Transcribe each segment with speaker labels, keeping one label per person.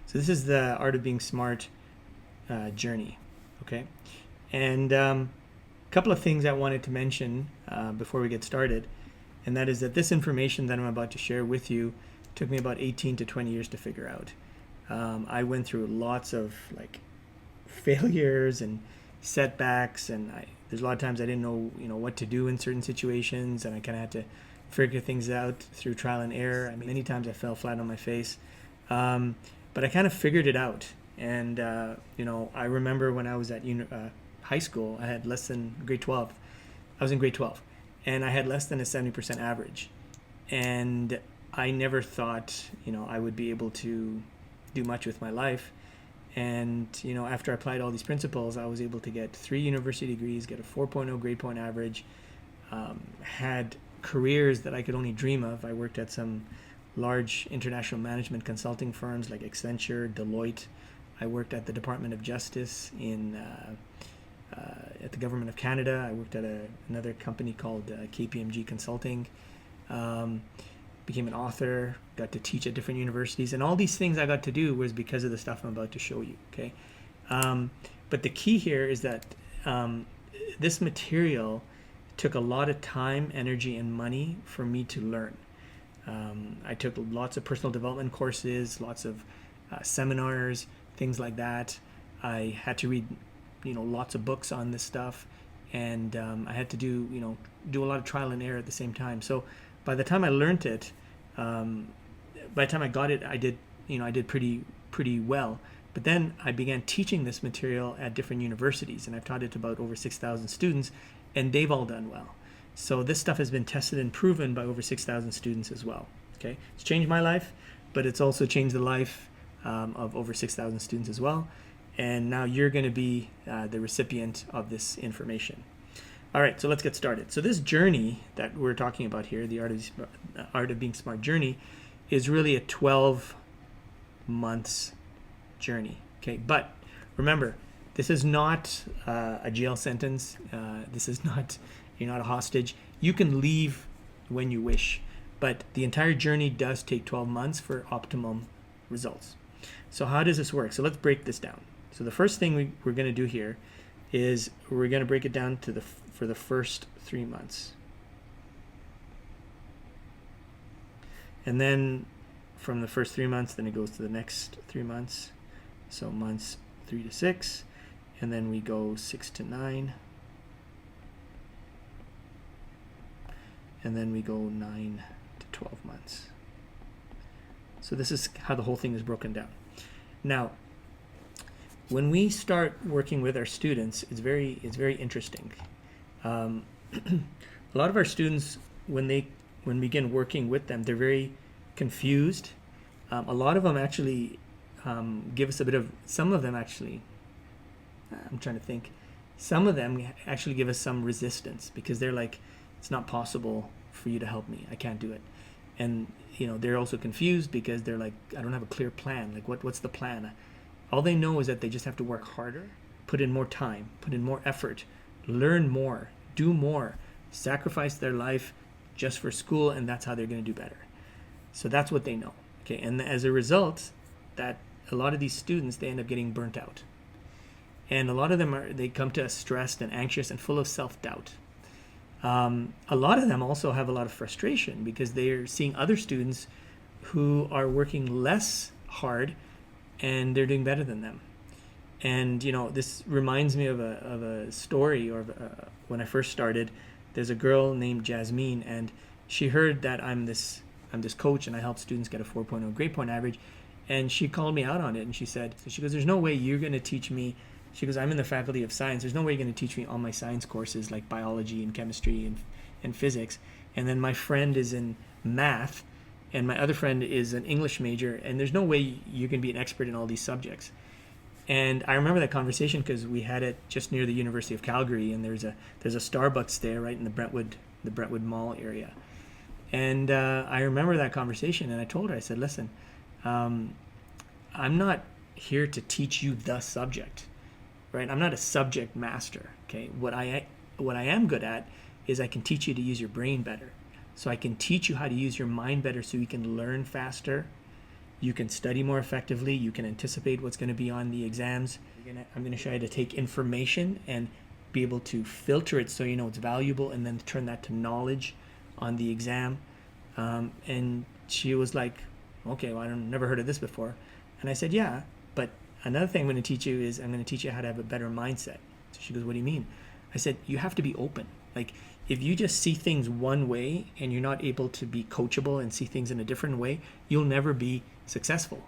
Speaker 1: So this is the Art of Being Smart journey, okay? And a couple of things I wanted to mention before we get started, and that is that this information that I'm about to share with you took me about 18 to 20 years to figure out. I went through lots of failures and setbacks, and there's a lot of times I didn't know what to do in certain situations, and I kind of had to figure things out through trial and error. I mean, many times I fell flat on my face, but I kind of figured it out. And I remember when I was at high school, I had less than grade 12. I was in grade 12, and I had less than a 70% average, and I never thought I would be able to do much with my life. And after I applied all these principles, I was able to get 3 university degrees, get a 4.0 grade point average, had careers that I could only dream of. I worked at some large international management consulting firms like Accenture, Deloitte. I worked at the Department of Justice at the Government of Canada. I worked at another company called KPMG Consulting. Became an author, got to teach at different universities, and all these things I got to do was because of the stuff I'm about to show you, okay? But the key here is that this material took a lot of time, energy, and money for me to learn. I took lots of personal development courses, lots of seminars, things like that. I had to read, lots of books on this stuff, and I had to do a lot of trial and error at the same time. So by the time I learned it, by the time I got it, I did pretty well. But then I began teaching this material at different universities, and I've taught it to about over 6,000 students, and they've all done well. So this stuff has been tested and proven by over 6,000 students as well. Okay, it's changed my life, but it's also changed the life of over 6,000 students as well. And now you're going to be the recipient of this information. All right, so let's get started. So this journey that we're talking about here, the Art of Being Smart journey, is really a 12 months journey. Okay, but remember, this is not a jail sentence. This is not, you're not a hostage. You can leave when you wish, but the entire journey does take 12 months for optimum results. So how does this work? So let's break this down. So the first thing we're going to do here is we're going to break it down for the first 3 months. And then from the first 3 months, then it goes to the next 3 months. So months 3 to 6, and then we go 6 to 9, and then we go 9 to 12 months. So this is how the whole thing is broken down. Now, when we start working with our students, it's very interesting. A lot of our students, when we begin working with them, they're very confused. A lot of them actually give us some of them actually give us some resistance, because they're like, it's not possible for you to help me. I can't do it. And they're also confused because they're like, I don't have a clear plan. Like, what's the plan? All they know is that they just have to work harder, put in more time, put in more effort, learn more, do more, sacrifice their life just for school, and that's how they're going to do better. So that's what they know. Okay, and as a result, that a lot of these students, they end up getting burnt out. And a lot of them they come to us stressed and anxious and full of self-doubt. A lot of them also have a lot of frustration because they're seeing other students who are working less hard and they're doing better than them. And this reminds me of a story, or when I first started, there's a girl named Jasmine, and she heard that I'm this coach and I help students get a 4.0 grade point average, and she called me out on it, and she goes, there's no way you're going to teach me. She goes, I'm in the faculty of science. There's no way you're going to teach me all my science courses like biology and chemistry and physics. And then my friend is in math, and my other friend is an English major, and there's no way you can be an expert in all these subjects. And I remember that conversation because we had it just near the University of Calgary, and there's a Starbucks there right in the Brentwood Mall area. And I remember that conversation, and I told her, I said, listen, I'm not here to teach you the subject, right? I'm not a subject master, okay? What I am good at is I can teach you to use your brain better. So I can teach you how to use your mind better so you can learn faster you can study more effectively, you can anticipate what's going to be on the exams. I'm going to show you how to take information and be able to filter it so you know it's valuable, and then turn that to knowledge on the exam. And she was like, okay, well, I've never heard of this before. And I said, yeah, but another thing I'm going to teach you is I'm going to teach you how to have a better mindset. So she goes, what do you mean? I said, you have to be open. Like, if you just see things one way and you're not able to be coachable and see things in a different way, you'll never be successful.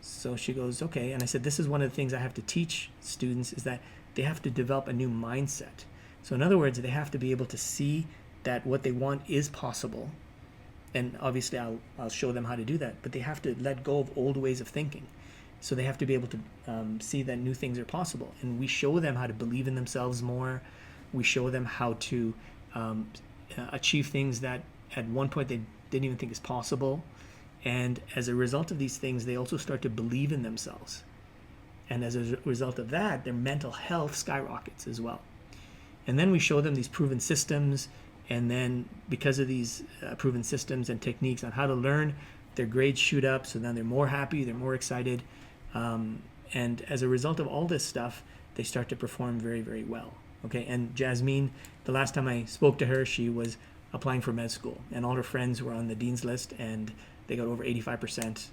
Speaker 1: So she goes, okay. And I said, this is one of the things I have to teach students, is that they have to develop a new mindset. So in other words, they have to be able to see that what they want is possible. And obviously I'll show them how to do that, but they have to let go of old ways of thinking. So they have to be able to see that new things are possible. And we show them how to believe in themselves more. We show them how to achieve things that at one point they didn't even think is possible. And as a result of these things, they also start to believe in themselves. And as a result of that, their mental health skyrockets as well. And then we show them these proven systems. And then because of these proven systems and techniques on how to learn, their grades shoot up. So then they're more happy, they're more excited. And as a result of all this stuff, they start to perform very, very well. Okay, and Jasmine, the last time I spoke to her, she was applying for med school, and all her friends were on the dean's list, and they got over 85%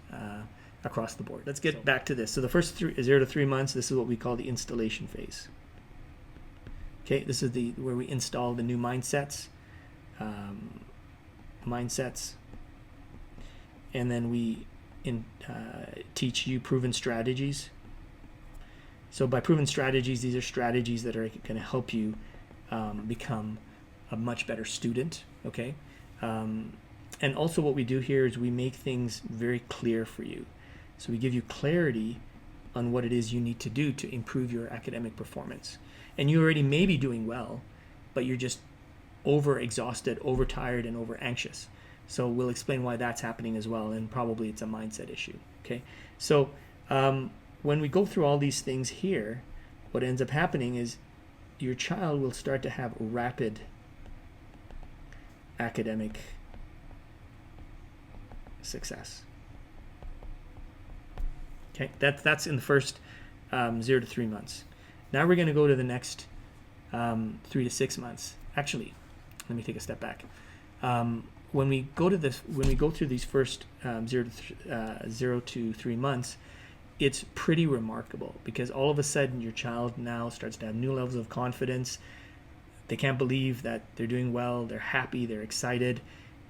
Speaker 1: across the board. Let's get back to this. So the first 0 to 3 months, this is what we call the installation phase. Okay, this is where we install the new mindsets, and then we teach you proven strategies. So by proven strategies, these are strategies that are going to help you become a much better student, okay? And also what we do here is we make things very clear for you. So we give you clarity on what it is you need to do to improve your academic performance. And you already may be doing well, but you're just over-exhausted, over-tired, and over-anxious. So we'll explain why that's happening as well, and probably it's a mindset issue, okay? So when we go through all these things here, what ends up happening is your child will start to have rapid academic success. Okay, that's in the first 0 to 3 months. Now we're going to go to the next 3 to 6 months. Actually, let me take a step back. When we go through these first 0 to 3 months, it's pretty remarkable, because all of a sudden your child now starts to have new levels of confidence. They can't believe that they're doing well, they're happy, they're excited,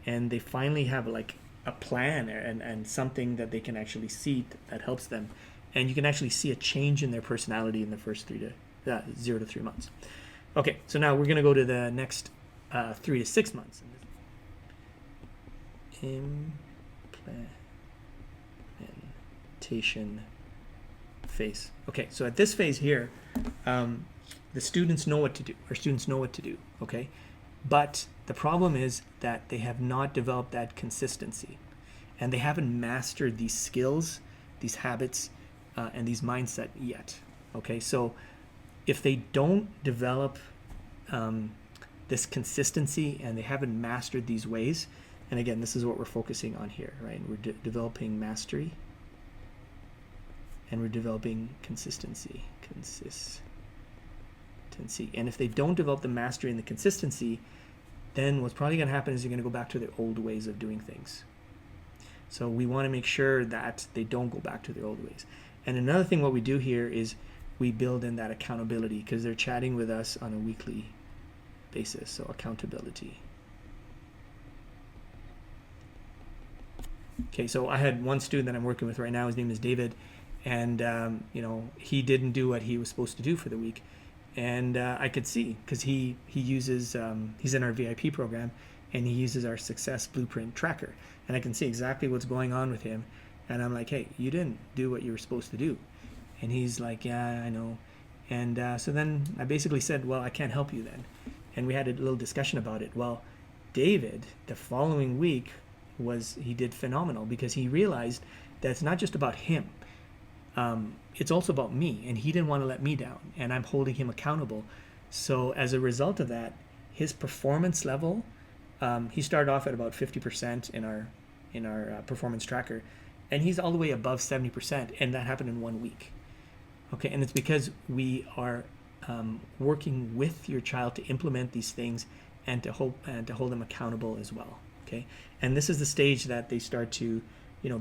Speaker 1: and they finally have like a plan and something that they can actually see that helps them. And you can actually see a change in their personality in the first 0 to 3 months. Okay, so now we're going to go to the next 3 to 6 months. Implementation phase. Okay, so at this phase here, the students know what to do. Our students know what to do, okay? But the problem is that they have not developed that consistency, and they haven't mastered these skills, these habits, and these mindset yet, okay? So if they don't develop this consistency and they haven't mastered these ways, and again, this is what we're focusing on here, right? We're developing mastery, and we're developing consistency. And if they don't develop the mastery and the consistency, then what's probably going to happen is they're going to go back to their old ways of doing things. So we want to make sure that they don't go back to their old ways. And another thing what we do here is we build in that accountability, because they're chatting with us on a weekly basis. So accountability. Okay, so I had one student that I'm working with right now. His name is David, and he didn't do what he was supposed to do for the week, and I could see, because he uses he's in our VIP program, and he uses our Success Blueprint Tracker, and I can see exactly what's going on with him. And I'm like, hey, you didn't do what you were supposed to do. And he's like, yeah, I know. And so then I basically said, well, I can't help you then. And we had a little discussion about it. Well, David, the following week, he did phenomenal, because he realized that it's not just about him. It's also about me, and he didn't want to let me down, and I'm holding him accountable. So as a result of that, his performance level, he started off at about 50% in our performance tracker, and he's all the way above 70%, and that happened in 1 week. Okay, and it's because we are working with your child to implement these things and to hold them accountable as well. Okay, and this is the stage that they start to,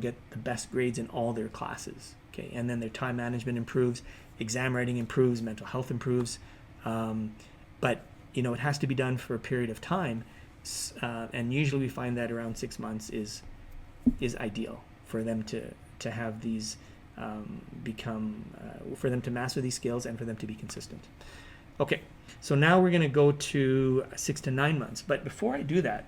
Speaker 1: get the best grades in all their classes. Okay, and then their time management improves, exam writing improves, mental health improves, but it has to be done for a period of time, and usually we find that around 6 months is ideal for them to have these for them to master these skills and for them to be consistent. Okay, so now we're going to go to 6 to 9 months. But before I do that,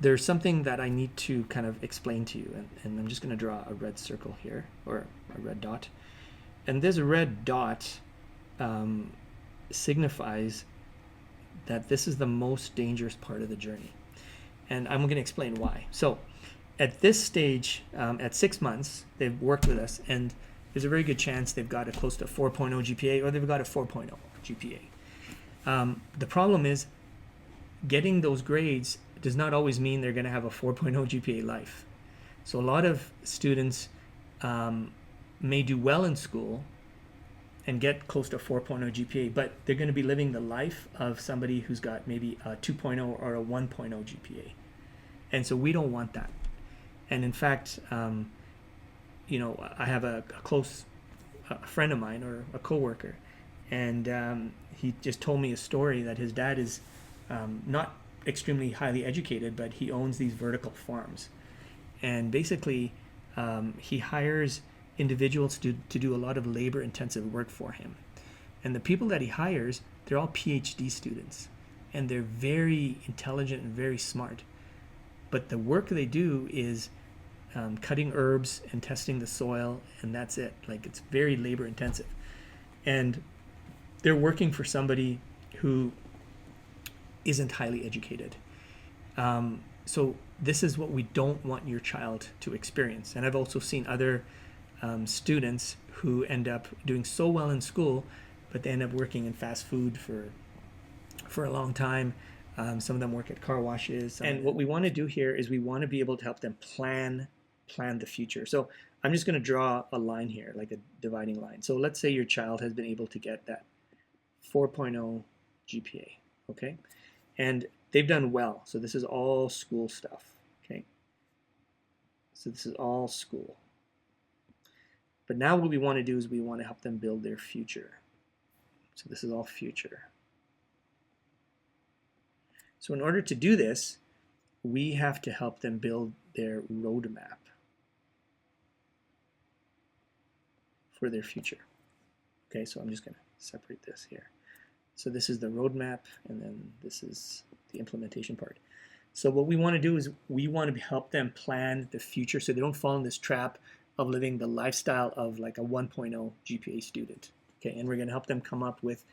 Speaker 1: there's something that I need to kind of explain to you. And I'm just going to draw a red circle here, or a red dot. And this red dot signifies that this is the most dangerous part of the journey. And I'm going to explain why. So at this stage, at 6 months, they've worked with us, and there's a very good chance they've got a close to 4.0 GPA, or they've got a 4.0 GPA. The problem is getting those grades does not always mean they're going to have a 4.0 GPA life. So a lot of students may do well in school and get close to 4.0 GPA, but they're going to be living the life of somebody who's got maybe a 2.0 or a 1.0 GPA. And so we don't want that. And in fact, I have a close friend of mine, or a coworker, and he just told me a story that his dad is not extremely highly educated, but he owns these vertical farms. And basically, he hires individuals to do a lot of labor-intensive work for him. And the people that he hires, they're all PhD students, and they're very intelligent and very smart. But the work they do is cutting herbs and testing the soil, and that's it. Like, it's very labor intensive. And they're working for somebody who isn't highly educated. So this is what we don't want your child to experience. And I've also seen other students who end up doing so well in school, but they end up working in fast food for a long time. Some of them work at car washes. And what we want to do here is we want to be able to help them plan the future. So I'm just going to draw a line here, like a dividing line. So let's say your child has been able to get that 4.0 GPA, okay? And they've done well. So this is all school stuff, okay? So this is all school. But now what we want to do is we want to help them build their future. So this is all future. So in order to do this, we have to help them build their roadmap for their future. Okay, so I'm just going to separate this here. So this is the roadmap, and then this is the implementation part. So what we want to do is we want to help them plan the future so they don't fall in this trap of living the lifestyle of like a 1.0 GPA student. Okay, and we're going to help them come up with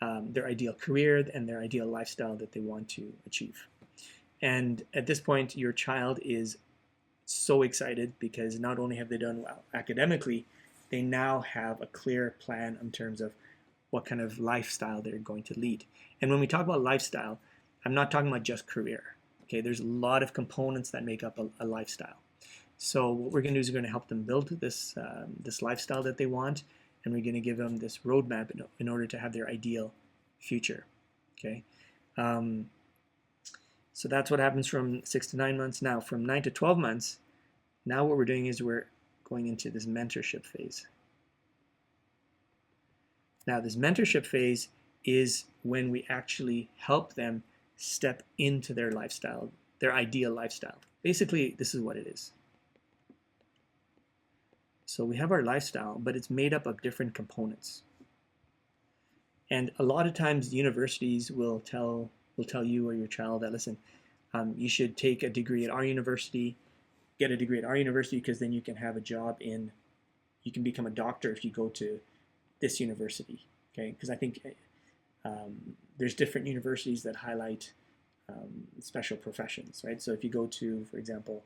Speaker 1: their ideal career and their ideal lifestyle that they want to achieve. And at this point, your child is so excited because not only have they done well academically, they now have a clear plan in terms of what kind of lifestyle they're going to lead. And when we talk about lifestyle, I'm not talking about just career. Okay, there's a lot of components that make up a lifestyle. So what we're going to do is we're going to help them build this lifestyle that they want, and we're going to give them this roadmap in order to have their ideal future. Okay, so that's what happens from 6 to 9 months. Now, from 9 to 12 months, now what we're doing is we're going into this mentorship phase. Now, this mentorship phase is when we actually help them step into their lifestyle, their ideal lifestyle. Basically, this is what it is. So we have our lifestyle, but it's made up of different components. And a lot of times universities will tell you or your child that, listen, you should take a degree at our university, get a degree at our university, because then you can have a job you can become a doctor if you go to this university, okay? Because I think there's different universities that highlight special professions, right? So if you go to, for example,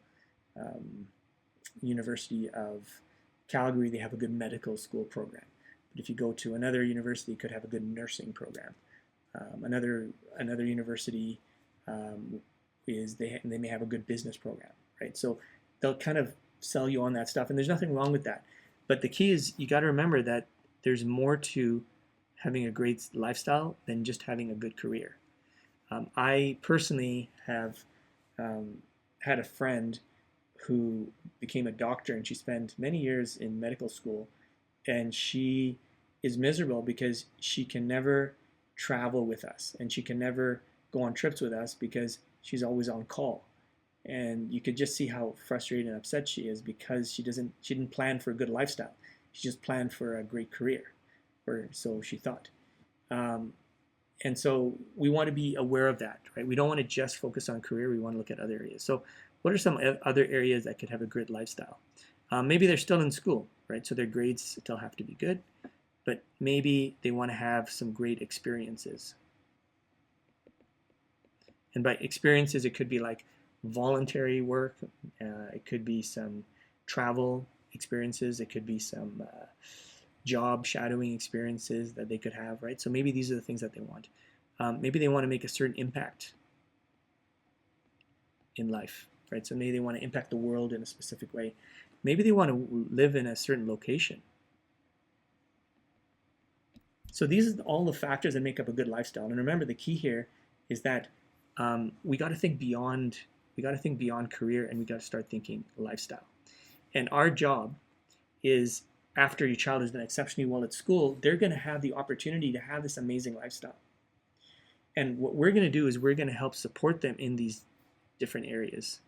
Speaker 1: University of Calgary, they have a good medical school program. But if you go to another university, it could have a good nursing program. Another university they may have a good business program, right? So they'll kind of sell you on that stuff, and there's nothing wrong with that. But the key is you got to remember that there's more to having a great lifestyle than just having a good career. I personally have had a friend who became a doctor, and she spent many years in medical school, and she is miserable because she can never travel with us, and she can never go on trips with us because she's always on call. And you could just see how frustrated and upset she is because she didn't plan for a good lifestyle. She just planned for a great career, or so she thought. And so we want to be aware of that, right? We don't want to just focus on career. We want to look at other areas. So what are some other areas that could have a good lifestyle? Maybe they're still in school, right? So their grades still have to be good, but maybe they want to have some great experiences. And by experiences, it could be like voluntary work. It could be some travel experiences. It could be some job shadowing experiences that they could have, right? So maybe these are the things that they want. Maybe they want to make a certain impact in life, right? So maybe they want to impact the world in a specific way. Maybe they want to live in a certain location. So these are all the factors that make up a good lifestyle. And remember, the key here is that we got to think beyond. We got to think beyond career, and we got to start thinking lifestyle. And our job is, after your child has done exceptionally well at school, they're going to have the opportunity to have this amazing lifestyle. And what we're going to do is we're going to help support them in these different areas.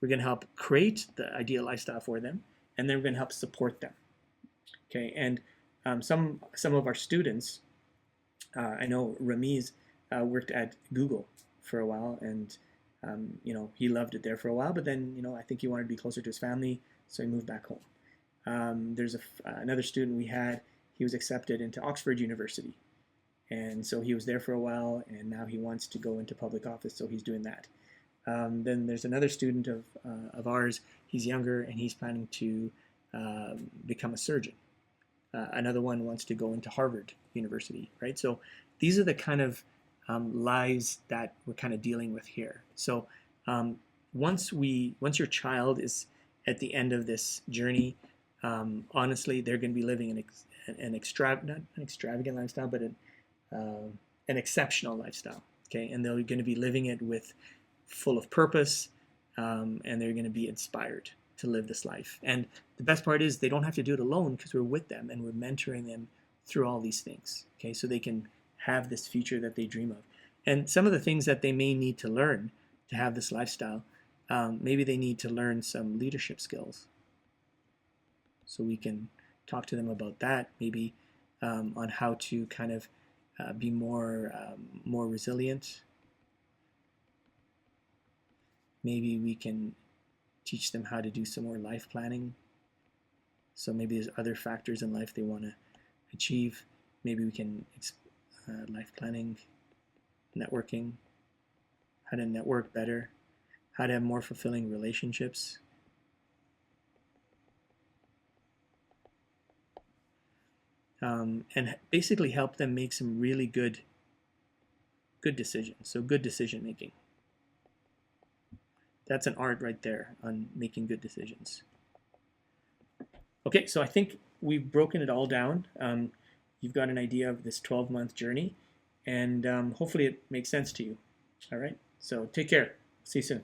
Speaker 1: We're going to help create the ideal lifestyle for them, and then we're going to help support them. Okay, and some of our students, I know Ramiz worked at Google for a while, and he loved it there for a while, but then I think he wanted to be closer to his family, so he moved back home. There's another student we had. He was accepted into Oxford University, and so he was there for a while, and now he wants to go into public office, so he's doing that. Then there's another student of ours. He's younger, and he's planning to become a surgeon. Another one wants to go into Harvard University, right? So these are the kind of lives that we're kind of dealing with here. So once your child is at the end of this journey, honestly, they're going to be living not an extravagant lifestyle, but an exceptional lifestyle. Okay, and they're going to be living it with full of purpose, and they're going to be inspired to live this life. And the best part is they don't have to do it alone because we're with them and we're mentoring them through all these things. Okay, so they can have this future that they dream of. And some of the things that they may need to learn to have this lifestyle, maybe they need to learn some leadership skills. So we can talk to them about that, maybe on how to kind of be more resilient. Maybe we can teach them how to do some more life planning. So maybe there's other factors in life they want to achieve. Maybe we can life planning, networking, how to network better, how to have more fulfilling relationships. And basically help them make some really good decisions. So good decision making. That's an art right there on making good decisions. Okay, so I think we've broken it all down. You've got an idea of this 12-month journey, and hopefully it makes sense to you. All right, so take care. See you soon.